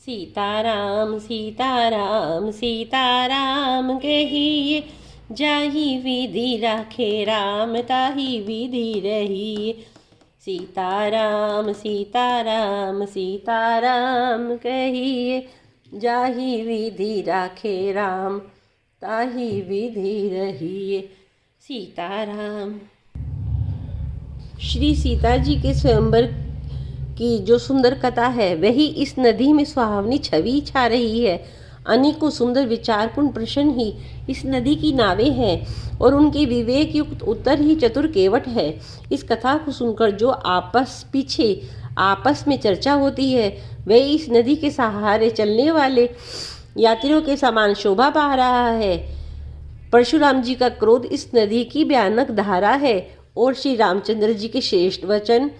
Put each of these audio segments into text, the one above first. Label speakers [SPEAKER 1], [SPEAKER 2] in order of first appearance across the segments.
[SPEAKER 1] सीताराम सीताराम सीताराम कहिए, जाहि विधि राखे राम ताहि विधि रहिए। सीताराम सीताराम सीताराम कहिए, जाहि विधि राखे राम ताहि विधि रहिए। सीताराम। श्री सीता जी के स्वयंवर की जो सुंदर कथा है वही इस नदी में सुहावनी छवि छा रही है। अनेकों सुंदर विचारपूर्ण प्रश्न ही इस नदी की नावें हैं और उनके विवेक युक्त उत्तर ही चतुर केवट है। इस कथा को सुनकर जो आपस में चर्चा होती है वह इस नदी के सहारे चलने वाले यात्रियों के समान शोभा पा रहा है। परशुराम जी का क्रोध इस नदी की भयानक धारा है और श्री रामचंद्र जी के श्रेष्ठ वचन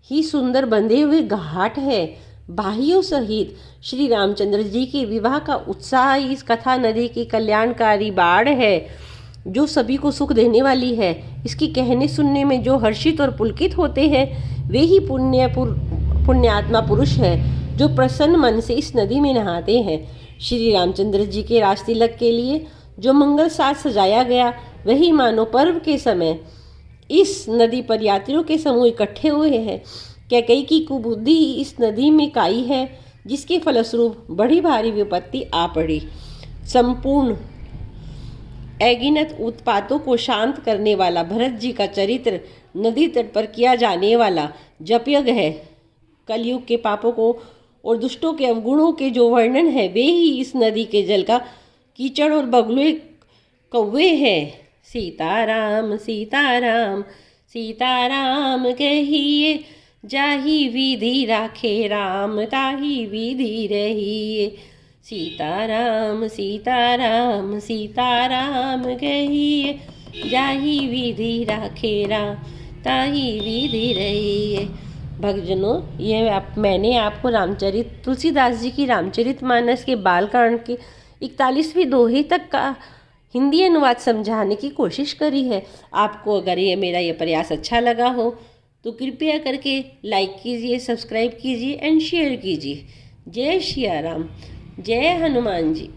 [SPEAKER 1] ही सुंदर बंधे हुए घाट है। भाइयों सहित श्री रामचंद्र जी के विवाह का उत्साह इस कथा नदी की कल्याणकारी बाढ़ है जो सभी को सुख देने वाली है। इसकी कहने सुनने में जो हर्षित और पुलकित होते हैं वे ही पुण्यात्मा पुरुष है जो प्रसन्न मन से इस नदी में नहाते हैं। श्री रामचंद्र जी के राज तिलक के लिए जो मंगल साज सजाया गया वही मानो पर्व के समय इस नदी पर यात्रियों के समूह इकट्ठे हुए हैं। कैकेयी की कुबुद्धि ही इस नदी में काई है जिसके फलस्वरूप बड़ी भारी विपत्ति आ पड़ी। संपूर्ण अगिनत उत्पातों को शांत करने वाला भरत जी का चरित्र नदी तट पर किया जाने वाला जपयज्ञ है। कलयुग के पापों को और दुष्टों के अवगुणों के जो वर्णन है वे ही इस नदी के जल का कीचड़ और बगुले कौवे हैं। सीताराम सीताराम सीताराम कहिए, जाहि विधि राखे राम ताहि विधि रहिए। सीताराम सीताराम सीताराम कहिए, जाहि विधि राखे राम ताहि विधि रहिए। भक्तजनों, मैंने आपको तुलसीदास जी की रामचरितमानस के बालकांड के 41वीं दोहे तक का हिंदी अनुवाद समझाने की कोशिश करी है। आपको अगर मेरा ये प्रयास अच्छा लगा हो तो कृपया करके लाइक कीजिए, सब्सक्राइब कीजिए एंड शेयर कीजिए। जय श्री राम, जय हनुमान जी।